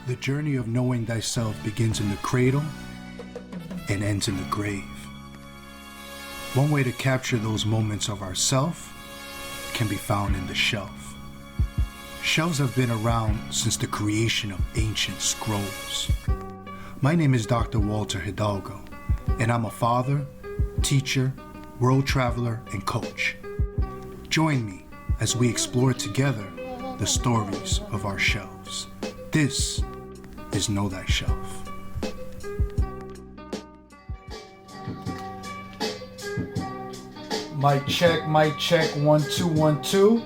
The journey of knowing thyself begins in the cradle and ends in the grave. One way to capture those moments of ourself can be found in the shelf. Shelves have been around since the creation of ancient scrolls. My name is Dr. Walter Hidalgo, and I'm a father, teacher, world traveler, and coach. Join me as we explore together the stories of our shelves. This is Know Thyself. Mic check, 1 2 1 2.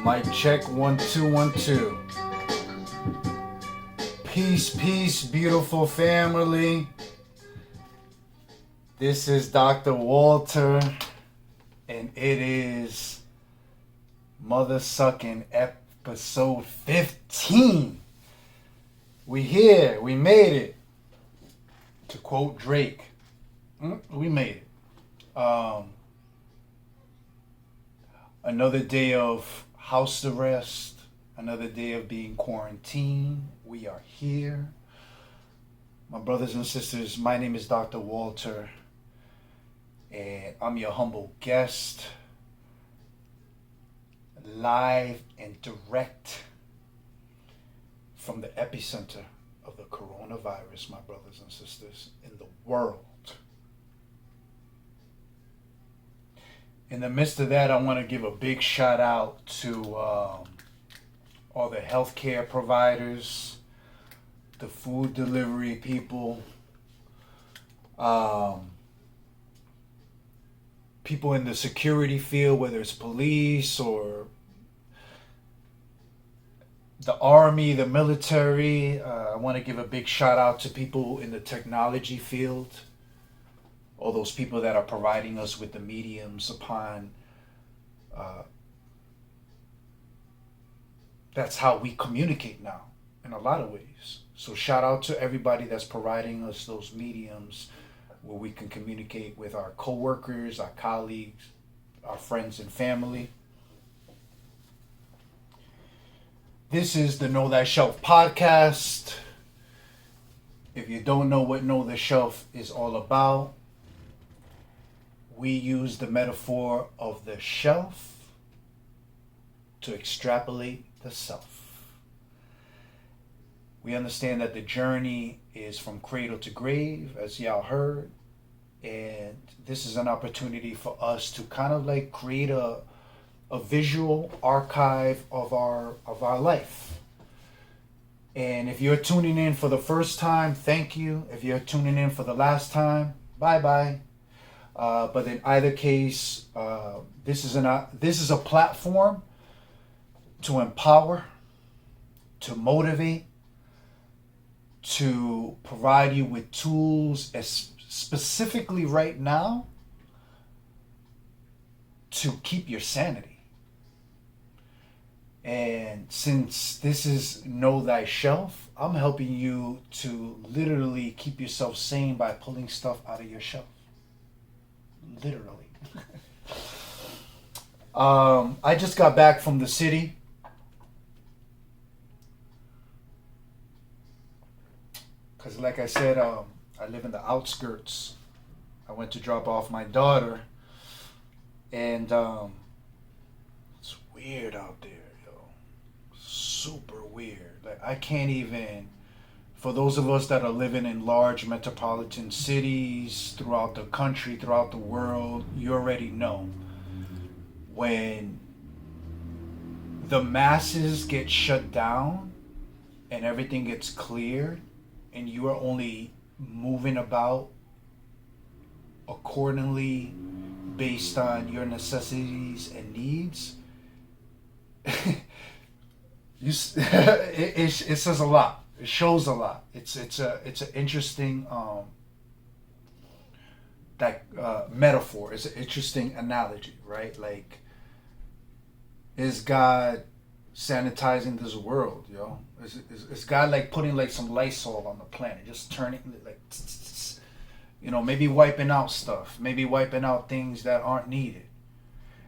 Mic check, 1 2 1 2. Peace, beautiful family. This is Dr. Walter, and it is mother sucking episode 15. We here, we made it. To quote Drake, we made it. Another day of house arrest, another day of being quarantined. We are here. My brothers and sisters, my name is Dr. Walter, and I'm your humble guest, live and direct from the epicenter of the coronavirus, my brothers and sisters, in the world. In the midst of that, I want to give a big shout out to all the healthcare providers, the food delivery people, people in the security field, whether it's police or the army, the military. I want to give a big shout out to people in the technology field, all those people that are providing us with the mediums upon that's how we communicate now in a lot of ways. So shout out to everybody that's providing us those mediums where we can communicate with our coworkers, our colleagues, our friends and family. This is the Know Thyself podcast. If you don't know what Know Thyself is all about, we use the metaphor of the shelf to extrapolate the self. We understand that the journey is from cradle to grave, as y'all heard, and this is an opportunity for us to kind of like create a visual archive of our life. And if you're tuning in for the first time, thank you. If you're tuning in for the last time, bye-bye. But in either case, this is a platform to empower, to motivate, to provide you with tools, specifically right now, to keep your sanity. And since this is Know Thyself, I'm helping you to literally keep yourself sane by pulling stuff out of your shelf. Literally. I just got back from the city. Because like I said, I live in the outskirts. I went to drop off my daughter. And it's weird out there, yo. Super weird. Like I can't even, for those of us that are living in large metropolitan cities throughout the country, throughout the world, you already know when the masses get shut down and everything gets cleared and you are only moving about accordingly based on your necessities and needs, it says a lot. It shows a lot. It's an interesting metaphor. It's an interesting analogy, right? Like, is God sanitizing this world, yo? Is God like putting like some Lysol on the planet, just turning like, maybe wiping out stuff, maybe wiping out things that aren't needed,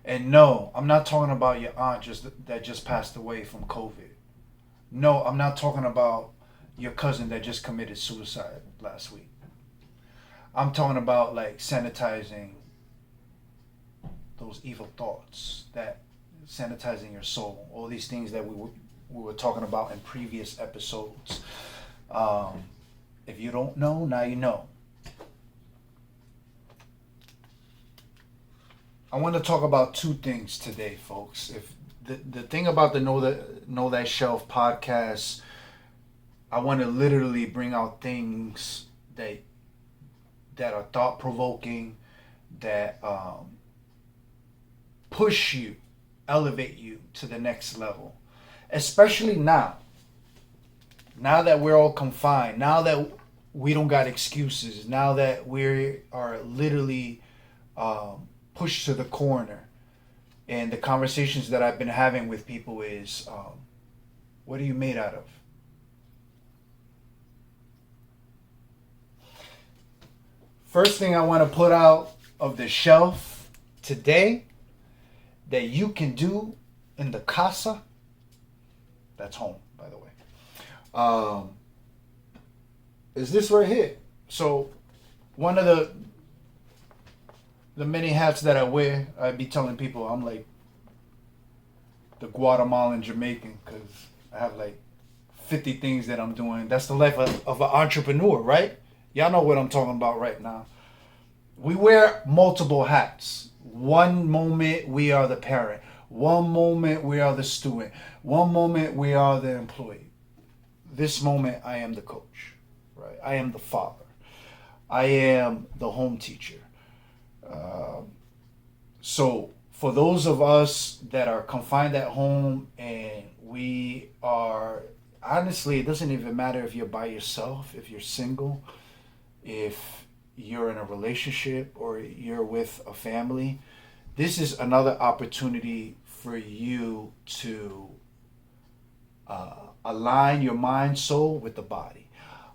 And no, I'm not talking about your aunt that just passed away from COVID. No, I'm not talking about your cousin that just committed suicide last week. I'm talking about like sanitizing those evil thoughts, that sanitizing your soul, all these things that we were talking about in previous episodes. If you don't know, now you know. I want to talk about two things today, folks. If the thing about the Know That Shelf podcast, I want to literally bring out things that are thought provoking, that push you, elevate you to the next level, especially now. Now that we're all confined, now that we don't got excuses, now that we are literally pushed to the corner, and the conversations that I've been having with people is, what are you made out of? First thing I want to put out of the shelf today that you can do in the casa, that's home, by the way, is this right here. So one of the many hats that I wear, I be telling people I'm like the Guatemalan Jamaican, because I have like 50 things that I'm doing. That's the life of an entrepreneur, right? Y'all know what I'm talking about right now. We wear multiple hats. One moment we are the parent. One moment we are the student. One moment we are the employee. This moment I am the coach, right? I am the father. I am the home teacher. So for those of us that are confined at home, and we are, honestly, it doesn't even matter if you're by yourself, if you're single, if you're in a relationship, or you're with a family. This is another opportunity for you to align your mind, soul with the body.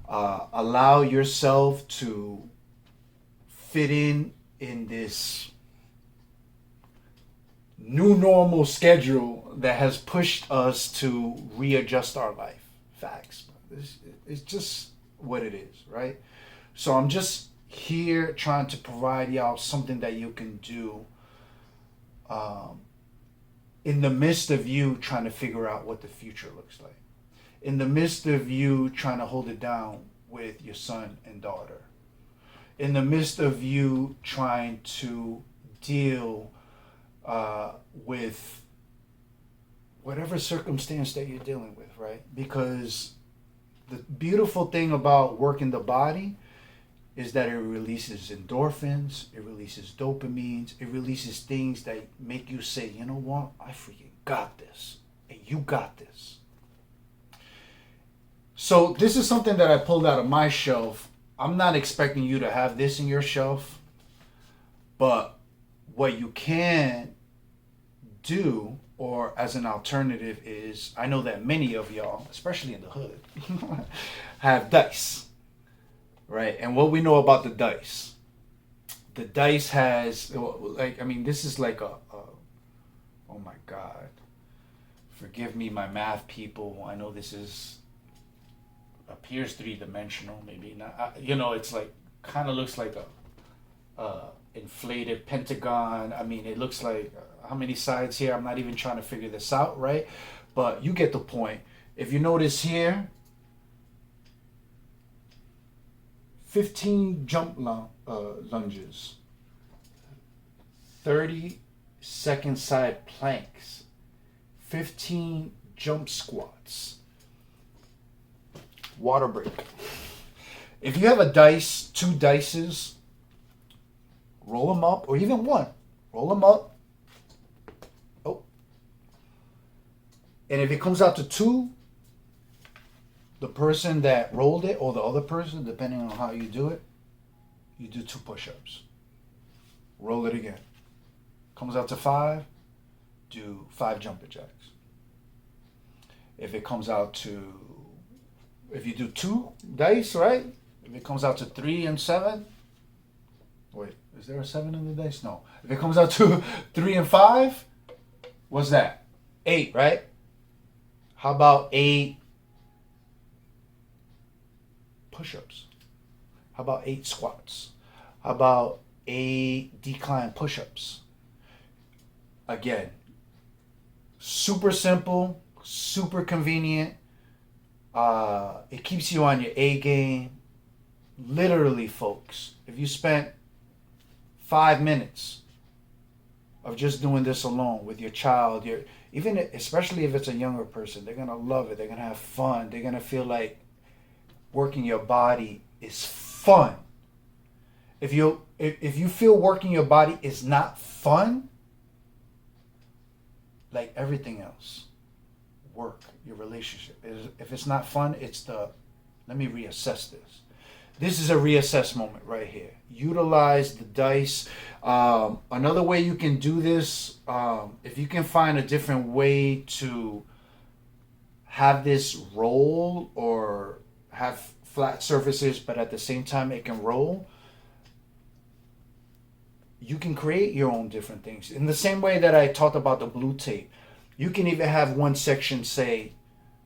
Allow yourself to fit in this new normal schedule that has pushed us to readjust our life. Facts. It's just what it is, right? So I'm just here trying to provide y'all something that you can do in the midst of you trying to figure out what the future looks like. In the midst of you trying to hold it down with your son and daughter. In the midst of you trying to deal with whatever circumstance that you're dealing with, right? Because the beautiful thing about working the body is that it releases endorphins, it releases dopamines, it releases things that make you say, you know what, I freaking got this, and you got this. So this is something that I pulled out of my shelf. I'm not expecting you to have this in your shelf, but what you can do, or as an alternative, is, I know that many of y'all, especially in the hood, have dice, right? And what we know about the dice has, like, I mean, this is like oh my God, forgive me, my math people. I know this appears three-dimensional, maybe not. It's like, kind of looks like a inflated pentagon. I mean, it looks like, how many sides here? I'm not even trying to figure this out, right? But you get the point. If you notice here, 15 jump lunges, 30 second side planks, 15 jump squats, water break. If you have a dice, two dices, roll them up, or even one, roll them up. Oh. And if it comes out to two, the person that rolled it, or the other person, depending on how you do it, you do 2 push-ups. Roll it again. Comes out to 5, do 5 jumping jacks. If it comes out to, if you do 2 dice, right? If it comes out to 3 and 7, Wait, is there a 7 in the dice? No. If it comes out to 3 and 5, what's that? 8, right? How about 8 push-ups? How about 8 squats? How about 8 decline push-ups? Again, super simple, super convenient. It keeps you on your A game. Literally, folks, if you spent 5 minutes of just doing this alone with your child, especially if it's a younger person, they're gonna love it. They're gonna have fun. They're gonna feel like working your body is fun. If you feel working your body is not fun, like everything else, work, your relationship, if it's not fun, let me reassess this. This is a reassess moment right here. Utilize the dice. Another way you can do this, if you can find a different way to have this roll or have flat surfaces, but at the same time it can roll, you can create your own different things. In the same way that I talked about the blue tape, you can even have one section say,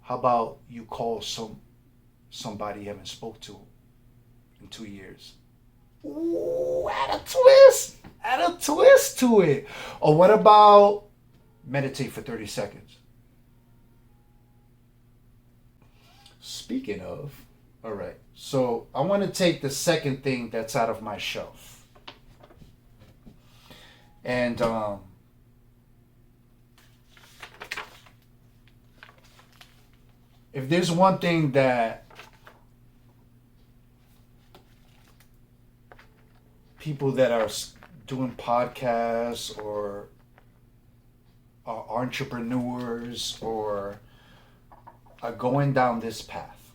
how about you call somebody you haven't spoke to in 2 years? Ooh, add a twist to it. Or what about meditate for 30 seconds? Speaking of, all right, so I want to take the second thing that's out of my shelf. And if there's one thing that people that are doing podcasts or are entrepreneurs or are going down this path,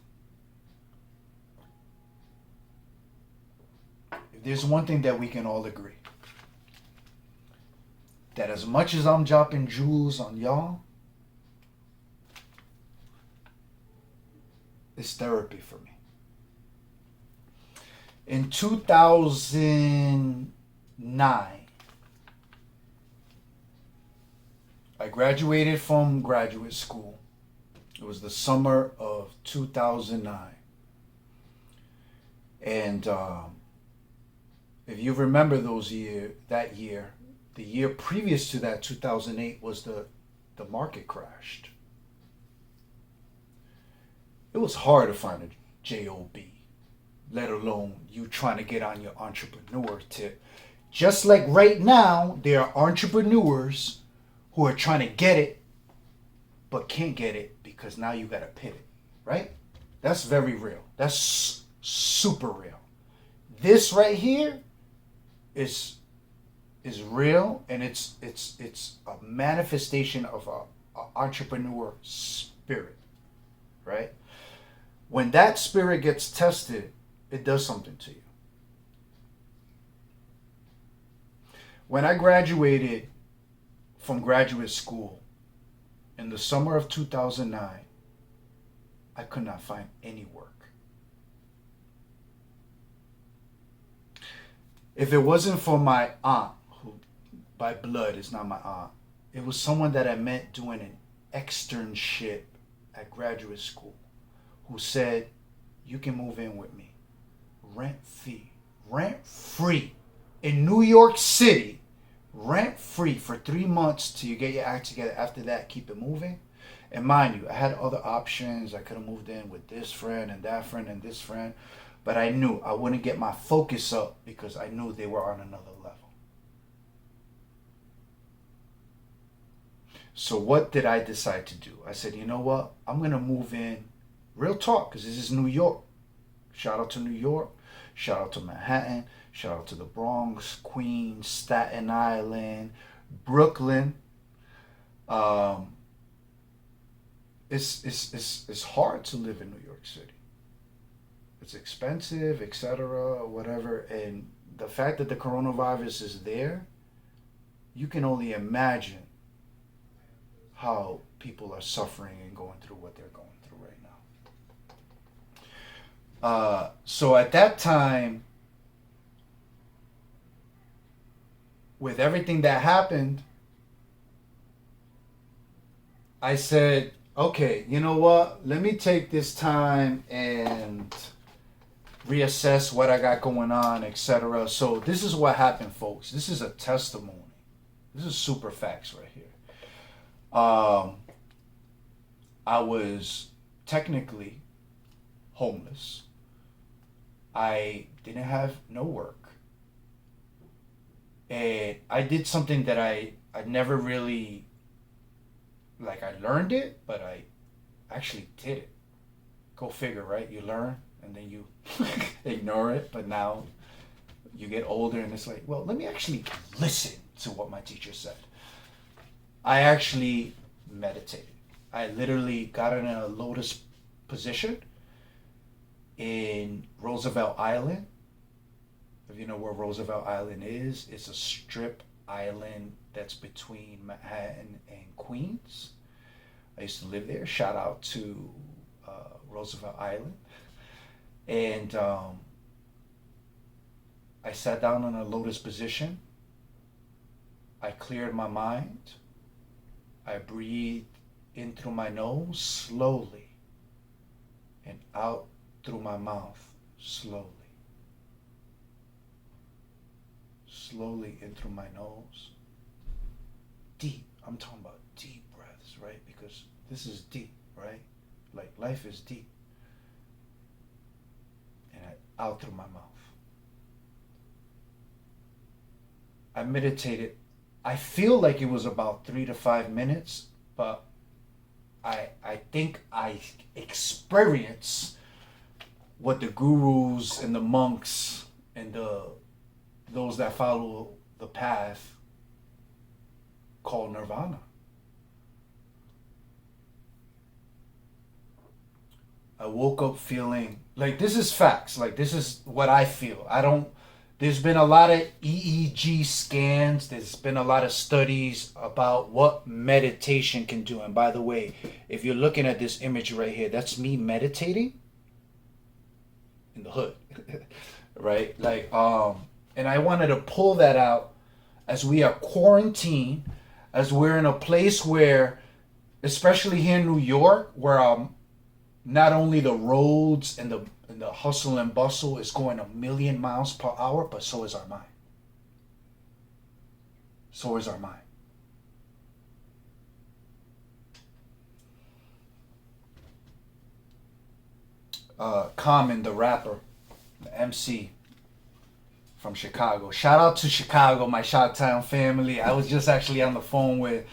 if there's one thing that we can all agree, that as much as I'm dropping jewels on y'all, it's therapy for me. In 2009, I graduated from graduate school. It was the summer of 2009. And if you remember that year, the year previous to that, 2008, was the market crashed. It was hard to find a job, let alone you trying to get on your entrepreneur tip. Just like right now, there are entrepreneurs who are trying to get it, but can't get it because now you got to pivot, right? That's very real. That's super real. This right here is real, and it's a manifestation of a entrepreneur spirit, right? When that spirit gets tested, it does something to you. When I graduated from graduate school in the summer of 2009, I could not find any work. If it wasn't for my aunt, who by blood is not my aunt, it was someone that I met doing an externship at graduate school, who said, you can move in with me, rent free in New York City, rent free for 3 months till you get your act together. After that, keep it moving. And mind you, I had other options. I could have moved in with this friend and that friend and this friend, but I knew I wouldn't get my focus up because I knew they were on another level. So what did I decide to do? I said, you know what? I'm going to move in. Real talk, because this is New York. Shout out to New York. Shout out to Manhattan. Shout out to the Bronx, Queens, Staten Island, Brooklyn. It's hard to live in New York City. It's expensive, etc., whatever. And the fact that the coronavirus is there, you can only imagine how people are suffering and going through what they're going through right now. So at that time, with everything that happened, I said, okay, you know what? Let me take this time and reassess what I got going on, etc. So this is what happened, folks. This is a testimony. This is super facts right here. I was technically homeless. I didn't have no work. And I did something that I never really, like, I learned it, but I actually did it. Go figure, right? You learn and then you ignore it, but now you get older and it's like, well, let me actually listen to what my teacher said. I actually meditated. I literally got in a lotus position in Roosevelt Island. If you know where Roosevelt Island is, it's a strip island that's between Manhattan and Queens. I used to live there. Shout out to Roosevelt Island. And I sat down in a lotus position. I cleared my mind. I breathed in through my nose slowly and out through my mouth slowly. Slowly in through my nose. Deep. I'm talking about deep breaths, right? Because this is deep, right? Like life is deep. And out through my mouth. I meditated. I feel like it was about 3 to 5 minutes, but I think I experienced what the gurus and the monks and those that follow the path call nirvana. I woke up feeling like, this is facts. Like, this is what I feel. There's been a lot of EEG scans. There's been a lot of studies about what meditation can do. And by the way, if you're looking at this image right here, that's me meditating in the hood, right? Like, and I wanted to pull that out as we are quarantined, as we're in a place where, especially here in New York, where not only the roads and the hustle and bustle is going 1,000,000 miles per hour, but so is our mind. So is our mind. Common, the rapper, the MC from Chicago. Shout out to Chicago, my Chi-Town family. I was just actually on the phone with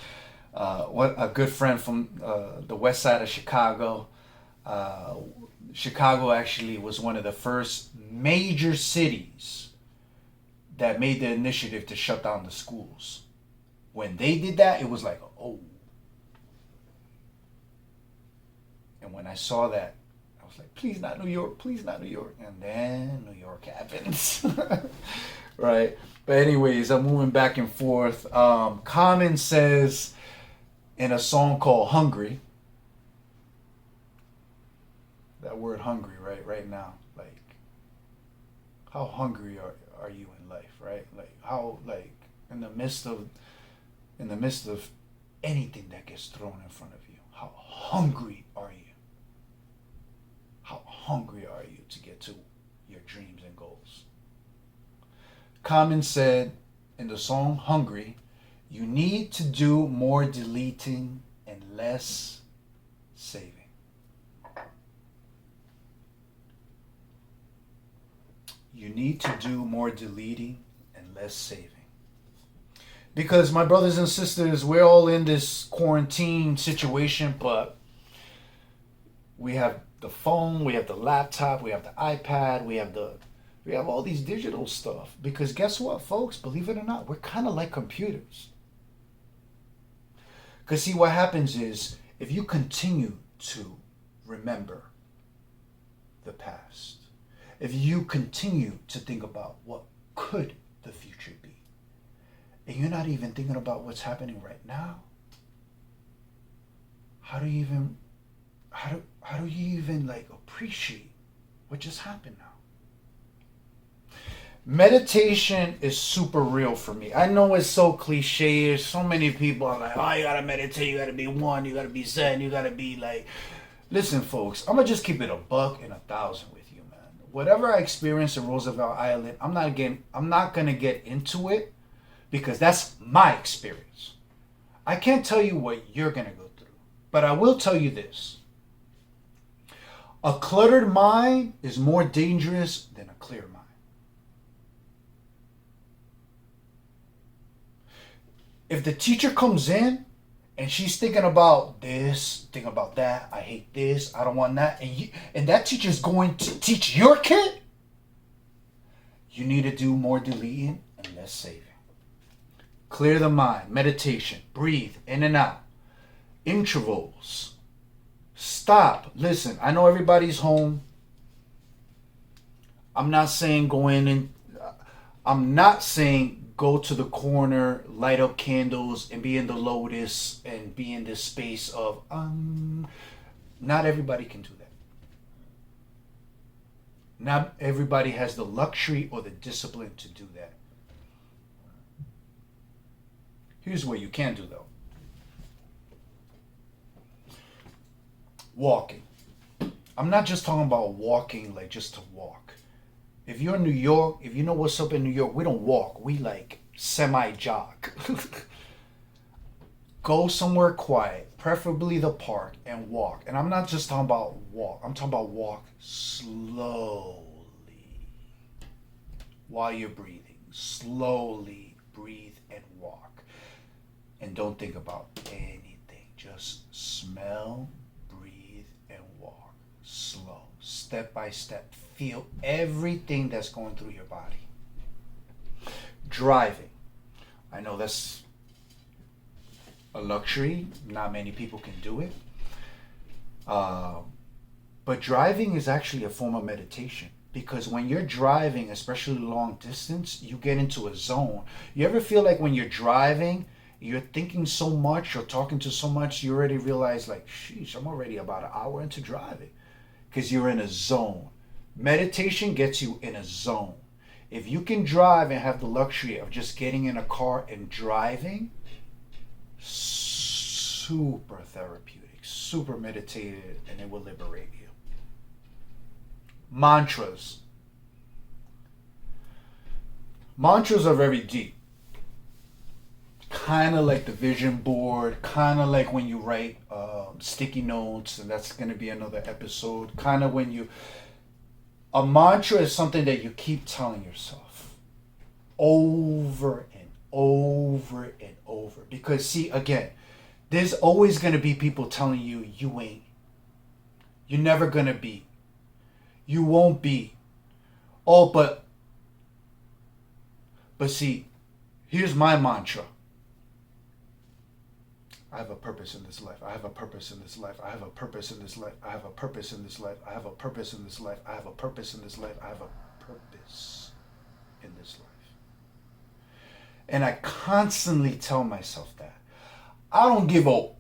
a good friend from the west side of Chicago. Chicago actually was one of the first major cities that made the initiative to shut down the schools. When they did that, it was like, oh. And when I saw that, I was like, please not New York, please not New York. And then New York happens. Right? But anyways, I'm moving back and forth. Common says in a song called Hungry, that word hungry, right now, like, how hungry are you in life, right? Like, how, like, in the midst of anything that gets thrown in front of you, how hungry are you? How hungry are you to get to your dreams and goals? Common said in the song Hungry, you need to do more deleting and less saving. You need to do more deleting and less saving. Because my brothers and sisters, we're all in this quarantine situation, but we have the phone, we have the laptop, we have the iPad, we have all these digital stuff. Because guess what, folks? Believe it or not, we're kind of like computers. Because see, what happens is, if you continue to remember the past, if you continue to think about what could the future be, and you're not even thinking about what's happening right now, how do you even like appreciate what just happened now? Meditation is super real for me. I know it's so cliche. So many people are like, oh, you gotta meditate, you gotta be one, you gotta be zen, you gotta be like. Listen, folks, I'm gonna just keep it a buck and 1,000 with you, man. Whatever I experienced in Roosevelt Island, I'm not gonna get into it because that's my experience. I can't tell you what you're gonna go through, but I will tell you this. A cluttered mind is more dangerous than a clear mind. If the teacher comes in and she's thinking about this, thinking about that, I hate this, I don't want that, and that teacher's going to teach your kid, you need to do more deleting and less saving. Clear the mind, meditation, breathe in and out, intervals. Stop. Listen, I know everybody's home. I'm not saying go to the corner, light up candles, and be in the lotus and be in this space of not everybody can do that. Not everybody has the luxury or the discipline to do that. Here's what you can do though. Walking. I'm not just talking about walking like just to walk. If you're in New York, if you know what's up in New York, we don't walk. We like semi-jog. Go somewhere quiet, preferably the park, and walk. And I'm not just talking about walk. I'm talking about walk slowly while you're breathing. Slowly breathe and walk. And don't think about anything. Just smell, breathe, and walk. Slow, step by step. Feel everything that's going through your body. Driving. I know that's a luxury. Not many people can do it. But driving is actually a form of meditation. Because when you're driving, especially long distance, you get into a zone. You ever feel like when you're driving, you're thinking so much or talking to so much, you already realize like, sheesh, I'm already about an hour into driving. Because you're in a zone. Meditation gets you in a zone. If you can drive and have the luxury of just getting in a car and driving, super therapeutic, super meditative, and it will liberate you. Mantras. Mantras are very deep. Kind of like the vision board, kind of like when you write sticky notes, and that's going to be another episode. Kind of when a mantra is something that you keep telling yourself over and over and over. Because see, again, there's always going to be people telling you, you ain't. You're never going to be. You won't be. Oh, but see, here's my mantra. I have a purpose in this life. I have a purpose in this life. I have a purpose in this life. I have a purpose in this life. I have a purpose in this life. I have a purpose in this life. I have a purpose in this life. And I constantly tell myself that. I don't give a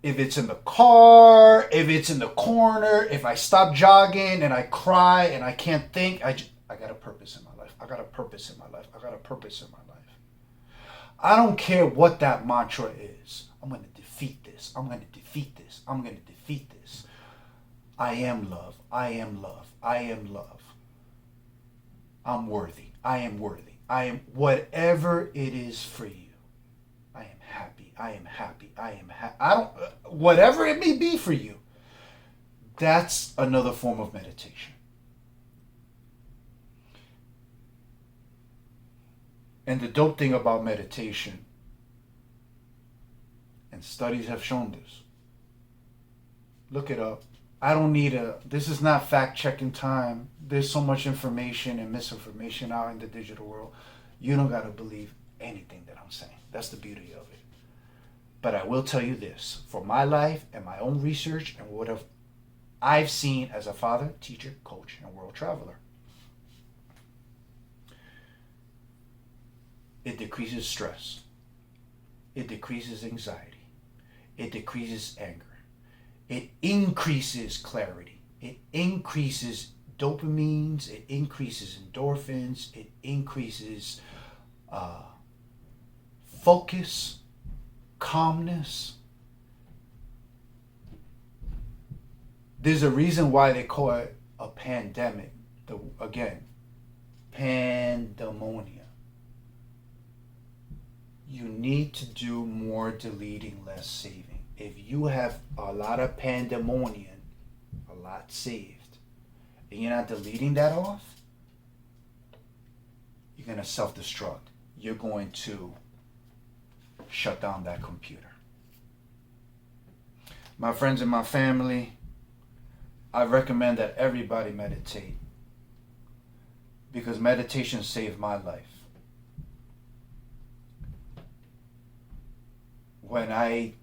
if it's in the car, if it's in the corner, if I stop jogging and I cry and I can't think. I got a purpose in my life. I got a purpose in my life. I got a purpose in my life. I don't care what that mantra is. I'm going to defeat this. I'm going to defeat this. I'm going to defeat this. I am love. I am love. I am love. I'm worthy. I am worthy. I am whatever it is for you. I am happy. I am happy. I am happy. Whatever it may be for you. That's another form of meditation. And the dope thing about meditation, and studies have shown this. Look it up. This is not fact-checking time. There's so much information and misinformation out in the digital world. You don't got to believe anything that I'm saying. That's the beauty of it. But I will tell you this. For my life and my own research and what I've seen as a father, teacher, coach, and world traveler. It decreases stress. It decreases anxiety. It decreases anger. It increases clarity. It increases dopamines, it increases endorphins, it increases focus, calmness. There's a reason why they call it a pandemic. Again, pandemonium. You need to do more deleting, less saving. If you have a lot of pandemonium, a lot saved, and you're not deleting that off, you're going to self-destruct. You're going to shut down that computer. My friends and my family, I recommend that everybody meditate, because meditation saved my life. When I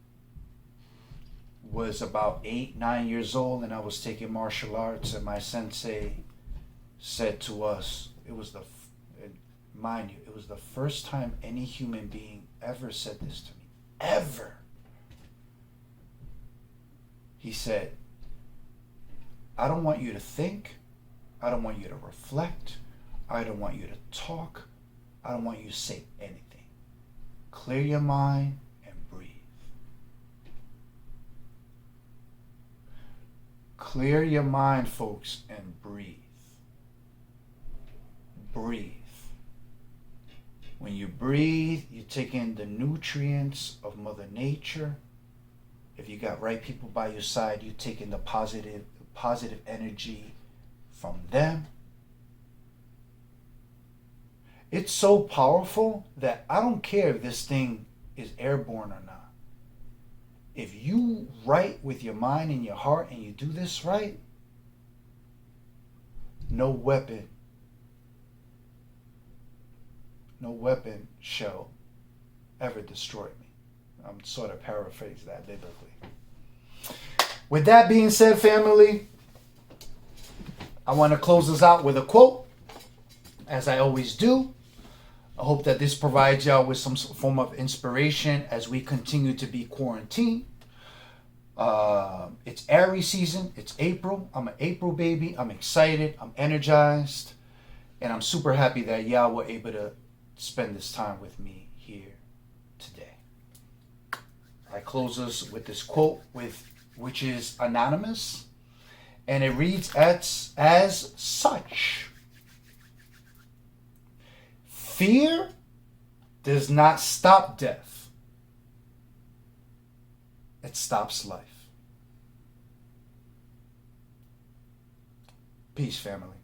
was about 8, 9 years old and I was taking martial arts, and my sensei said to us, mind you, it was the first time any human being ever said this to me, ever. He said, I don't want you to think, I don't want you to reflect, I don't want you to talk, I don't want you to say anything. Clear your mind and breathe. Clear your mind, folks, and breathe. Breathe. When you breathe, you take in the nutrients of Mother Nature. If you got right people by your side, you take in the positive energy from them. It's so powerful that I don't care if this thing is airborne or not. If you right with your mind and your heart and you do this right, no weapon shall ever destroy me. I'm sort of paraphrasing that biblically. With that being said, family, I want to close this out with a quote, as I always do. I hope that this provides y'all with some form of inspiration as we continue to be quarantined. It's Aries season. It's April. I'm an April baby. I'm excited. I'm energized. And I'm super happy that y'all were able to spend this time with me here today. I close us with this quote, which is anonymous. And it reads as such. Fear does not stop death. It stops life. Peace, family.